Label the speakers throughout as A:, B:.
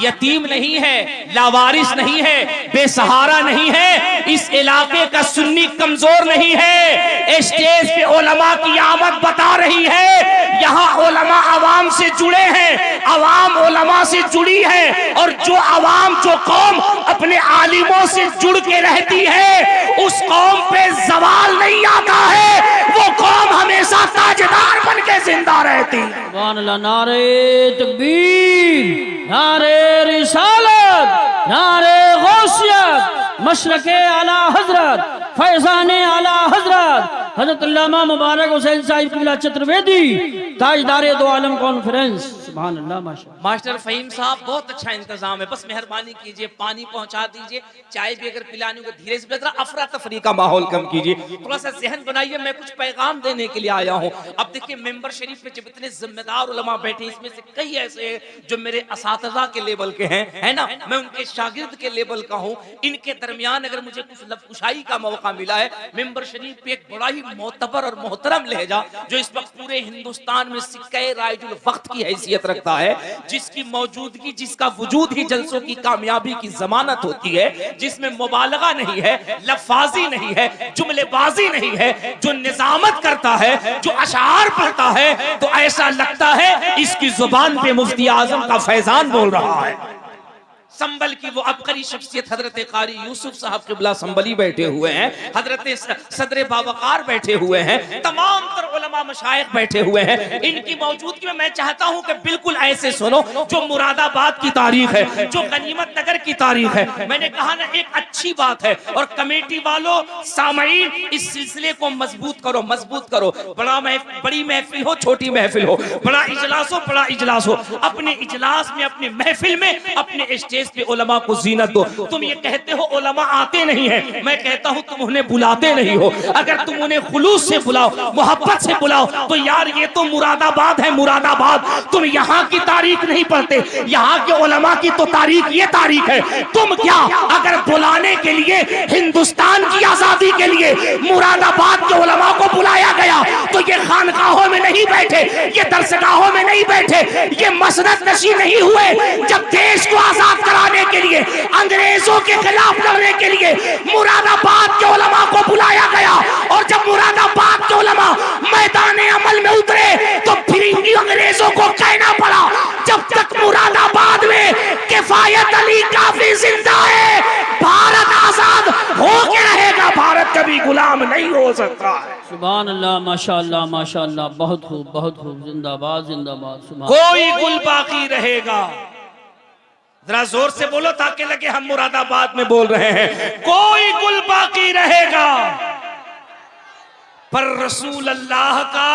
A: यतीम नहीं है, लावारिस नहीं है, बेसहारा नहीं है, इस इलाके का सुन्नी कमजोर नहीं है। स्टेज पे उलमा की आमद बता रही है, यहाँ उलमा अवाम से जुड़े हैं, अवाम उलमा से जुड़ी है, और जो अवाम जो कौम अपने आलिमों से जुड़ के रहती है उस कौम पे जवाल नहीं आता है, वो कौम हमेशा ताजदार बन के जिंदा रहती है।
B: नारे तकबीर, नारे रिसालत, नारे गौसियत, मशरके आला हजरत, फैजाने आला हजरत हजरत अल्लामा मुबारक हुसैन साहिब किबला चतुर्वेदी, ताजदारे दो आलम कॉन्फ्रेंस। सुभान अल्लाह।
A: मास्टर फहीम साहब, बहुत अच्छा इंतजाम है, बस मेहरबानी कीजिए पानी पहुंचा दीजिए, चाय भी अगर पिलानी हो धीरे से, अफरा तफरी का माहौल कम कीजिए, थोड़ा सा जहन बनाइए, मैं कुछ पैगाम देने के लिए आया हूँ। अब देखिए मेंबर शरीफ पे जब इतने जिम्मेदार उलमा बैठे, इसमें से कई ऐसे हैं जो मेरे असातिज़ा के लेवल के हैं, है ना, मैं उनके शागिर्द के लेवल का हूँ। इनके दरमियान अगर मुझे कुछ लफ्ज़ुशाई का मौका मिला है, मेंबर शरीफ पे एक बड़ा ही मोतबर और मोहतरम लहजा जो इस वक्त पूरे हिंदुस्तान में सिक्के राइजुल वक्त की हैसियत रखता है, जिसकी मौजूदगी, जिसका वजूद ही जलसों की कामयाबी की जमानत होती है, जिसमें मुबालगा नहीं है, लफाजी नहीं है, जुमलेबाजी नहीं है, जो निजामत करता है, जो अशार पढ़ता है, तो ऐसा लगता है इसकी जुबान पे मुफ्ती आजम का फैजान बोल रहा है। संबल की वो अबकरी शख्सियत हजरत कारी यूसुफ साहब किबला संबली बैठे हुए हैं, हजरत सदर बावकार बैठे हुए हैं, तमाम तर उलमा मशाइख बैठे हुए हैं। इनकी मौजूदगी में मैं चाहता हूं कि बिल्कुल ऐसे सुनो जो मुरादाबाद की तारीख है, जो गनीमत नगर की तारीख है। मैंने कहा ना, एक अच्छी बात है, और कमेटी वालों, सामईन, इस सिलसिले को मजबूत करो, मजबूत करो। बड़ी महफिल हो, छोटी महफिल हो, बड़ा इजलास हो, बड़ा इजलास हो, अपने इजलास में, अपनी महफिल में, अपने स्टेज पे उलमा को जीनत दो। तुम ये कहते हो उलमा आते नहीं है, मैं कहता हूं तुम उन्हें बुलाते नहीं हो। अगर तुम उन्हें खुलूस से बुलाओ, मोहब्बत से बुलाओ, तो यार ये तो मुरादाबाद है, मुरादाबाद। तुम यहाँ की तारीख नहीं पढ़ते, यहाँ के उलमा की तो तारीख ये तारीख है। तुम क्या, अगर बुलाने के लिए, हिंदुस्तान की आजादी के लिए मुरादाबाद के उलमा को बुलाया गया, तो ये खानकाहों में नहीं बैठे, ये दरसगाहों में नहीं बैठे, ये मसनद नशी नहीं हुए। जब देश को आजाद कराने के लिए, अंग्रेजों के खिलाफ लड़ने के लिए मुरादाबाद के उलमा को बुलाया गया, और जब मुरादाबाद के उलमा मैदान अमल में उतरे तो फिर अंग्रेजों को कहना पड़ा, जब तक मुरादाबाद में किफायत अली काफी जिंदा है, भारत आजाद होके रहेगा, भारत कभी गुलाम नहीं हो सकता है।
B: सुभान अल्लाह, माशाअल्लाह, माशाअल्लाह, बहुत खूब, बहुत खूब, जिंदाबाद, जिंदाबाद।
A: कोई गुल बाकी रहेगा, जरा जोर से बोलो ताकि लगे हम मुरादाबाद में बोल रहे हैं। कोई गुल बाकी रहेगा, पर रसूल अल्लाह का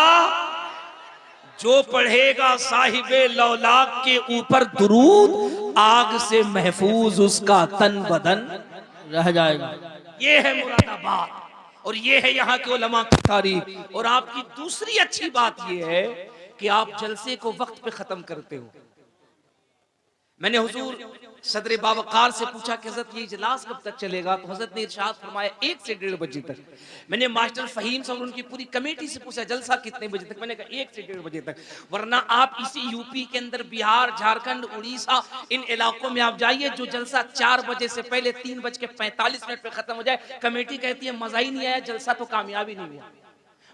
A: जो पढ़ेगा साहिबे लौलाक के ऊपर दुरूद, आग से महफूज उसका तन बदन
B: रह जाएगा।
A: ये है मुरादाबाद, और ये है यहाँ के उलमा की तारीख। और आपकी दूसरी अच्छी बात ये है कि आप जलसे को वक्त पे खत्म करते हो। मैंने हुजूर सदर बावकार से पूछा कि हजरत ये इजलास कब तक चलेगा, तो हजरत ने इरशाद फरमाया 1 से 1:30 बजे तक। मैंने मास्टर फहीम साहब उनकी पूरी कमेटी से पूछा जलसा कितने बजे तक, मैंने कहा 1 से 1:30 बजे तक। वरना आप इसी यूपी के अंदर बिहार, झारखंड, उड़ीसा, इन इलाकों में आप जाइए, जो जलसा 4 बजे से पहले 3:45 पे खत्म हो जाए, कमेटी कहती है मजा ही नहीं आया, जलसा तो कामयाबी नहीं हुआ।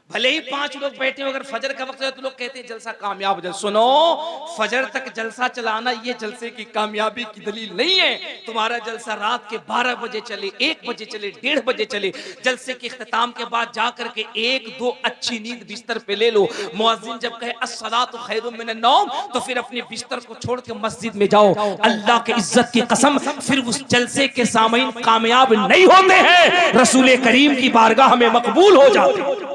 A: भले ही 5 लोग बैठे हो, अगर फजर का वक्त है तो लोग कहते हैं जलसा कामयाब हो जाए। सुनो, फजर तक जलसा चलाना ये जलसे की कामयाबी की दलील नहीं है। तुम्हारा जलसा रात के 12 बजे चले, 1 बजे चले, 1:30 बजे चले, जलसे के इख्तिताम के बाद जाकर के 1-2 अच्छी नींद बिस्तर पे ले लो। मुअज्जिन जब कहे अस्सलातु खैरुम मिनन नौम, तो फिर अपने बिस्तर को छोड़ के मस्जिद में जाओ। अल्लाह के इज्जत की कसम, फिर उस जलसे के सामईन कामयाब नहीं होते हैं, रसूल करीम की बारगाह में मकबूल हो जाते हैं।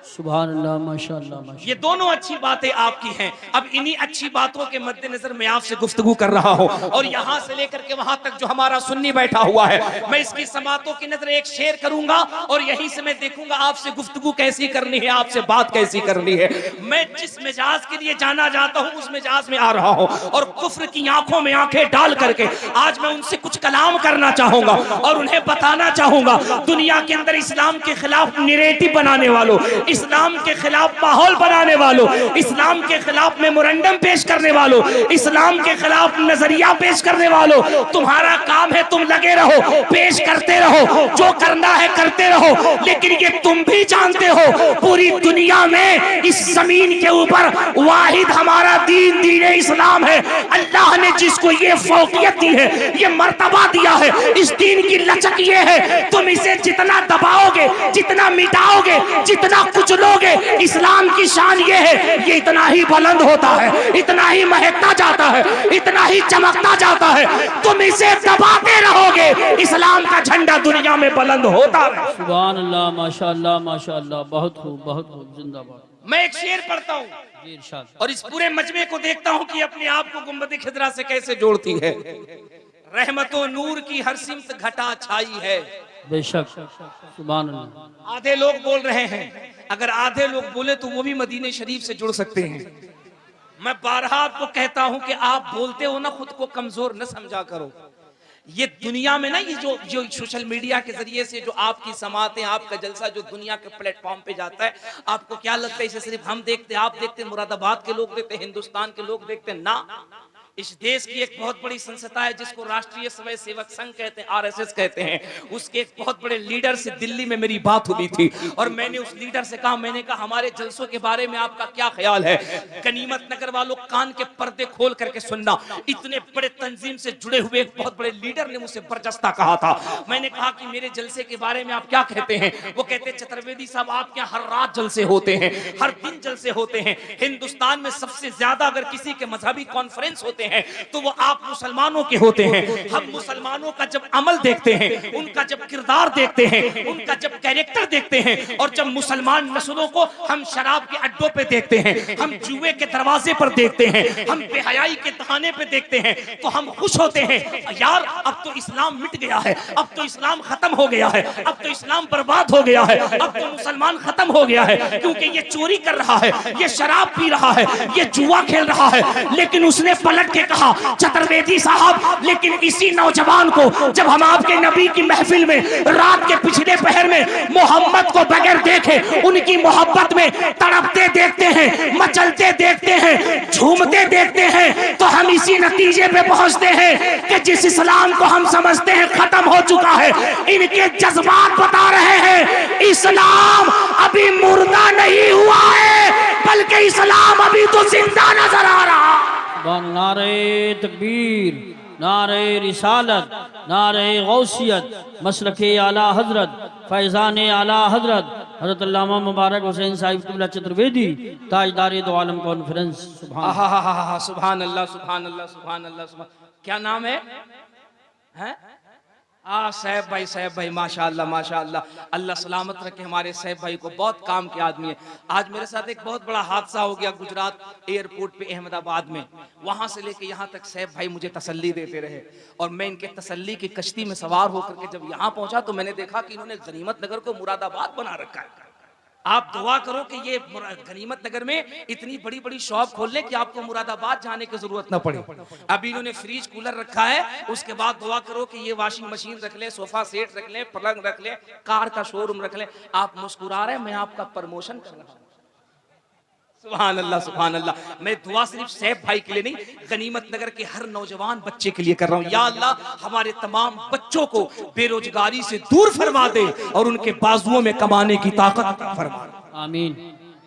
B: सुभान अल्लाह, माशाअल्लाह, माशाअल्लाह।
A: ये दोनों अच्छी बातें आपकी हैं। अब इन्हीं अच्छी बातों के मद्देनजर मैं आपसे गुफ्तगू कर रहा हूँ, और यहाँ से लेकर के वहां तक जो हमारा सुन्नी बैठा हुआ है, मैं इसकी समातों की नजर एक शेर करूंगा, और यहीं से मैं देखूंगा आपसे गुफ्तगू कैसी करनी है, आपसे बात कैसी करनी है। मैं जिस मिजाज के लिए जाना जाता हूँ उस मिजाज में आ रहा हूँ, और कुफ्र की आंखों में आंखें डाल करके आज मैं उनसे कुछ कलाम करना चाहूंगा, और उन्हें बताना चाहूंगा दुनिया के अंदर इस्लाम के खिलाफ नैरेटिव बनाने वालों, इस्लाम के खिलाफ माहौल बनाने वालों, इस्लाम के खिलाफ मेमोरेंडम पेश करने वालों, इस्लाम के खिलाफ नजरिया पेश करने वालों, तुम्हारा काम है तुम लगे रहो, पेश करते रहो, जो करना है करते रहो। लेकिन ये तुम भी जानते हो पूरी दुनिया में इस जमीन के ऊपर वाहिद हमारा दीन दीन इस्लाम है। अल्लाह ने जिसको ये फौकियत दी है, ये मर्तबा दिया है, इस दीन की लचक ये है, तुम इसे जितना दबाओगे, जितना मिटाओगे, जितना कुचलोगे, इस्लाम की शान ये है, ये इतना ही बुलंद होता है, इतना ही महकता जाता है, इतना ही चमकता जाता है। तुम इसे दबाते रहोगे, इस्लाम का झंडा दुनिया में बुलंद होता है।
B: सुभान अल्लाह, माशाअल्लाह माशाअल्लाह, बहुत खूब जिंदाबाद।
A: मैं एक शेर पढ़ता हूँ
B: जी इरशाद।
A: और इस पूरे मजमे को देखता हूँ कि अपने आप को गुंबद खिदरा से कैसे जोड़ती है। रहमतो नूर की हर सिमत घटा छाई है।
B: बेशक, सुभान अल्लाह।
A: आधे लोग बोल रहे हैं, अगर आधे लोग बोले तो वो भी मदीने शरीफ से जुड़ सकते हैं। मैं बारहा आपको कहता हूं कि आप बोलते हो ना, खुद को कमजोर न समझा करो। ये दुनिया में ना, ये जो सोशल मीडिया के जरिए से जो आपकी समातें, आपका जलसा जो दुनिया के प्लेटफॉर्म पे जाता है, आपको क्या लगता है इसे सिर्फ हम देखते, आप देखते, मुरादाबाद के लोग देखते, हिंदुस्तान के लोग देखते? ना, इस देश की एक बहुत बड़ी संस्था है जिसको राष्ट्रीय स्वयं सेवक संघ कहते हैं, आरएसएस कहते हैं। उसके एक बहुत बड़े लीडर से दिल्ली में मेरी बात हुई थी और मैंने उस लीडर से कहा, मैंने कहा हमारे जलसों के बारे में आपका क्या ख्याल है? गनीमत नगर वालों, कान के पर्दे खोल करके सुनना, इतने बड़े तंजीम से जुड़े हुए एक बहुत बड़े लीडर ने मुझसे बरजस्ता कहा था। मैंने कहा कि मेरे जलसे के बारे में आप क्या कहते हैं? वो कहते, चतुर्वेदी साहब आपके यहाँ हर रात जलसे होते हैं, हर दिन जलसे होते हैं। हिंदुस्तान में सबसे ज्यादा अगर किसी के मजहबी कॉन्फ्रेंस होते हैं तो वो आप मुसलमानों के होते हैं। हम मुसलमानों का जब अमल देखते हैं, उनका जब किरदार देखते हैं, उनका जब कैरेक्टर देखते हैं, और जब मुसलमान नस्लों को हम शराब के अड्डों पे देखते हैं, हम जुए के दरवाजे पर देखते हैं, हम बेहयाई के तहाने पे देखते हैं, तो हम खुश होते हैं, यार अब तो इस्लाम मिट गया है, अब तो इस्लाम खत्म हो गया है, अब तो इस्लाम बर्बाद हो गया है, अब तो मुसलमान खत्म हो गया है, क्योंकि ये चोरी कर रहा है, ये शराब पी रहा है, ये जुआ खेल रहा है। लेकिन उसने पलट के कहा, चतुर्वेदी साहब, लेकिन इसी नौजवान को जब हम आपके नबी की महफिल में रात के पिछले पहर में मोहम्मद को बगैर देखे उनकी मोहब्बत में तड़पते देखते हैं, मचलते देखते हैं, झूमते देखते हैं, तो हम इसी नतीजे पे पहुंचते हैं कि जिस इस्लाम को हम समझते हैं खत्म हो चुका है, इनके जज्बात बता रहे हैं इस्लाम अभी मुर्दा नहीं हुआ है, बल्कि इस्लाम अभी तो जिंदा नजर आ रहा।
B: नारे तकबीर, नारे रिसालत, नारे गौसियत, मसलके आला हजरत, फैज़ान आला हजरत हजरत अल्लामा मुबारक हुसैन साहिब क़िबला चतुर्वेदी, ताजदार दो आलम कॉन्फ्रेंस।
A: सुभान अल्लाह, सुभान अल्लाह, सुभान अल्लाह। क्या नाम है? सैफ भाई माशाअल्लाह माशाअल्लाह, अल्लाह सलामत रखे हमारे सैफ भाई को, बहुत काम के आदमी है। आज मेरे साथ एक बहुत बड़ा हादसा हो गया गुजरात एयरपोर्ट पे अहमदाबाद में, वहां से लेके यहाँ तक सैफ भाई मुझे तसल्ली देते रहे और मैं इनके तसल्ली की कश्ती में सवार होकर के जब यहाँ पहुंचा तो मैंने देखा कि इन्होंने गनीमत नगर को मुरादाबाद बना रखा है। आप दुआ करो कि ये गनीमत नगर में इतनी बड़ी बड़ी शॉप खोल ले कि आपको मुरादाबाद जाने की जरूरत न पड़े। अभी इन्होंने फ्रिज कूलर रखा है, उसके बाद दुआ करो कि ये वॉशिंग मशीन रख ले, सोफा सेट रख ले, पलंग रख ले, कार का शोरूम रख ले। आप मुस्कुरा रहे हैं, मैं आपका प्रमोशन कर रहा हूं। सुभान अल्लाह, सुभान अल्लाह। मैं दुआ सिर्फ सैफ भाई के लिए नहीं, गनीमत नगर के हर नौजवान बच्चे के लिए कर रहा हूं। या अल्लाह हमारे तमाम बच्चों को बेरोजगारी से दूर फरमा दे और उनके बाजुओं में कमाने की ताकत फरमा दे।
B: आमीन।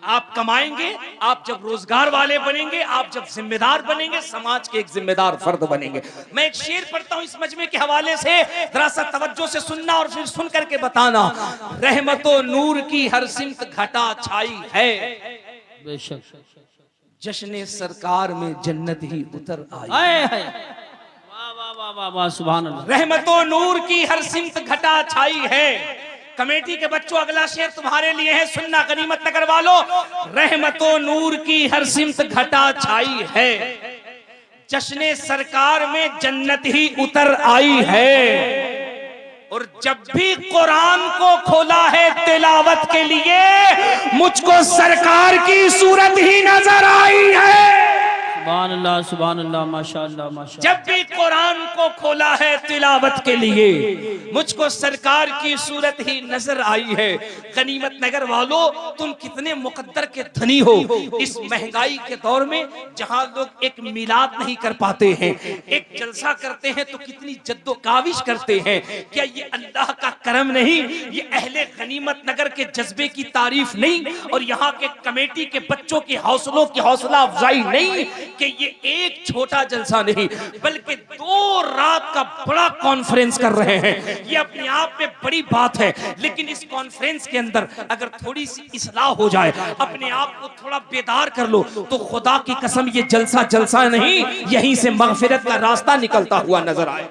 A: आप कमाएंगे, आप जब रोजगार वाले बनेंगे, आप जब जिम्मेदार बनेंगे, समाज के एक जिम्मेदार फर्द बनेंगे। मैं एक शेर पढ़ता हूं इस मजमे के हवाले से, जरा सा तवज्जो से सुनना और फिर सुन करके बताना। रहमतो नूर की हर सिमत घटा छाई है,
B: बेशक
A: जश्न सरकार में जन्नत ही उतर आई।
B: वाह वाह वाह वाह वाह, सुभान अल्लाह।
A: रहमतो नूर की हर सिमत घटा छाई है। कमेटी के बच्चों, अगला शेर तुम्हारे लिए है, सुनना गनीमत नगर वालों। रहमतो नूर की हर सिमत घटा छाई है, जश्न सरकार में जन्नत ही उतर आई है। और जब भी कुरान को खोला है तिलावत के लिए, मुझको सरकार की सूरत ही नजर आई है।
B: सुभान अल्लाह माशाअल्लाह माशाअल्लाह।
A: जब भी कुरान को खोला है तिलावत के लिए, मुझको सरकार की सूरत ही नजर आई है। गनीमत नगर वालों, तुम कितने मुकद्दर के धनी हो इस महंगाई के दौर में, जहां लोग एक मिलाद नहीं कर पाते हैं, एक जलसा करते हैं तो कितनी जद्दोकाविश करते हैं। क्या ये अल्लाह का करम नहीं? ये अहले गनीमत नगर के जज्बे की तारीफ नहीं? और यहाँ के कमेटी के बच्चों के हौसलों की हौसला अफजाई नहीं कि ये एक छोटा जलसा नहीं बल्कि 2 रात का बड़ा कॉन्फ्रेंस कर रहे हैं। ये अपने आप में बड़ी बात है, लेकिन इस कॉन्फ्रेंस के अंदर अगर थोड़ी सी इस्लाह हो जाए, अपने आप को थोड़ा बेदार कर लो, तो खुदा की कसम ये जलसा जलसा नहीं, यहीं से मगफिरत का रास्ता निकलता हुआ नजर आए।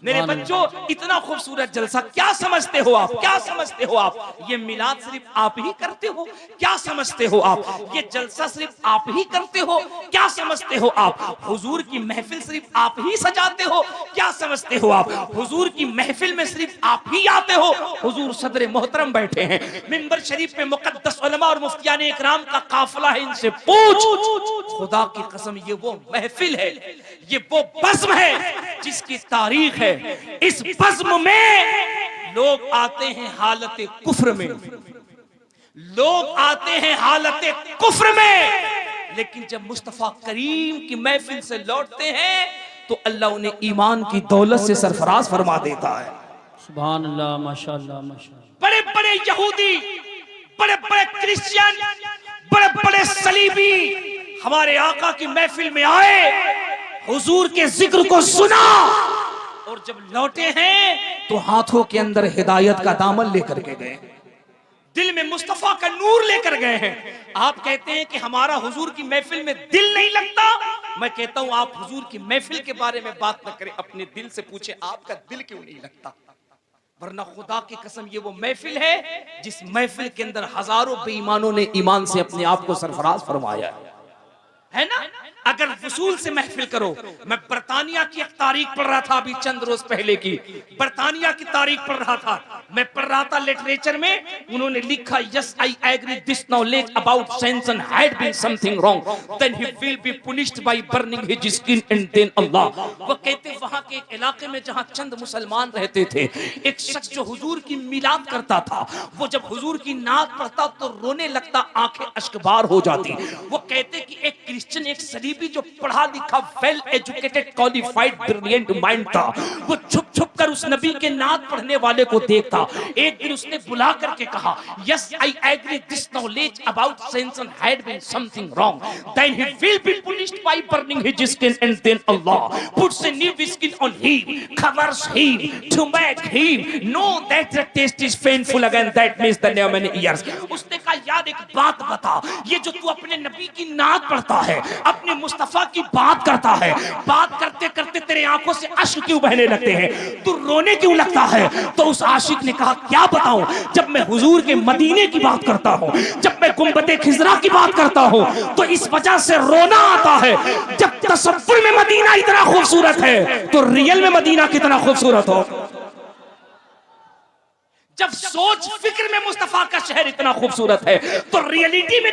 A: मेरे बच्चों, इतना खूबसूरत जलसा क्या समझते हो आप? क्या समझते हो आप? ये मिलाद सिर्फ आप ही करते हो? क्या समझते हो आप? ये जलसा सिर्फ आप ही करते हो? क्या समझते हो आप? हुजूर की महफिल सिर्फ आप ही सजाते हो? क्या समझते हो आप? हुजूर की महफिल में सिर्फ आप ही आते हो? हुजूर सदर मोहतरम बैठे हैं मिंबर शरीफ पे, मुकद्दस उलमा और मुफ्तियान इकराम का काफिला है, इनसे पूछ। खुदा की कसम, ये वो महफिल है, ये वो बज़्म है जिसकी तारीख है। इस बज़्म में लोग आते हैं हालत कुफ्र में, लोग आते हैं हालत कुफ्र में, लेकिन जब मुस्तफा करीम की महफिल से लौटते हैं तो अल्लाह उन्हें ईमान की दौलत से सरफराज फरमा देता है।
B: सुभान अल्लाह माशाअल्लाह माशाअल्लाह।
A: बड़े बड़े यहूदी, बड़े बड़े क्रिश्चियन, बड़े बड़े सलीबी हमारे आका की महफिल में आए, हुजूर के जिक्र को सुना और जब लौटे हैं तो हाथों के अंदर हिदायत का दामन लेकर के गए, दिल में मुस्तफा का नूर लेकर गए हैं। आप कहते हैं कि हमारा हुजूर की महफिल में दिल नहीं लगता। मैं कहता हूं आप हुजूर की महफिल के बारे में बात न करें, अपने दिल से पूछे आपका दिल क्यों नहीं लगता? वरना खुदा की कसम, ये वो महफिल है जिस महफिल के अंदर हजारों बेईमानों ने ईमान से अपने आप को सरफराज फरमाया है ना। अगर वसूल से महफिल करो, मैं बर्तानिया की एक तारीख पढ़ रहा था अभी चंद रोज पहले की, बर्तानिया की तारीख पढ़ रहा था, मैं पढ़ रहा था लिटरेचर में, उन्होंने लिखा yes I agree this knowledge about sins had been something wrong then he will be punished by burning his skin and then Allah. वो कहते वहां के एक इलाके में जहां चंद मुसलमान रहते थे, एक शख्स जो हुजूर की मिलाद करता था, वो जब हुजूर की नात पढ़ता तो रोने लगता, आंखें अश्कबार हो जाती। वो कहते कि एक क्रिश्चियन, एक सलीबी जो पढ़ा लिखा well educated qualified brilliant mind था, वो छुप छुप कर उस नबी के नात पढ़ने वाले को देखता। एक दिन उसने बुला करके कहा yes I agree this knowledge about sins had been something wrong then he will be punished by burning his skin and then Allah puts a new skin on him covers him to make him know that the taste is painful again that means the new many years. उसने कहा यार एक बात बता, ये जो तू अपने नबी की नात पढ़ता है, अपने मुस्तफा की बात करता है, बात करते करते तेरे आंखों से अश्क क्यों बहने लगते हैं, तू रोने क्यों लगता है? तो उस आशिक ने कहा क्या बताऊं, जब मैं हुजूर के मदीने की बात करता हूं, जब मैं गुंबद खिजरा की बात करता हूं, तो इस वजह से रोना आता है। जब तसव्वुर में मदीना इतना खूबसूरत है तो रियल में मदीना कितना खूबसूरत हो। जब सोच फिक्र में मुस्तफा का शहर इतना खूबसूरत है तो रियलिटी में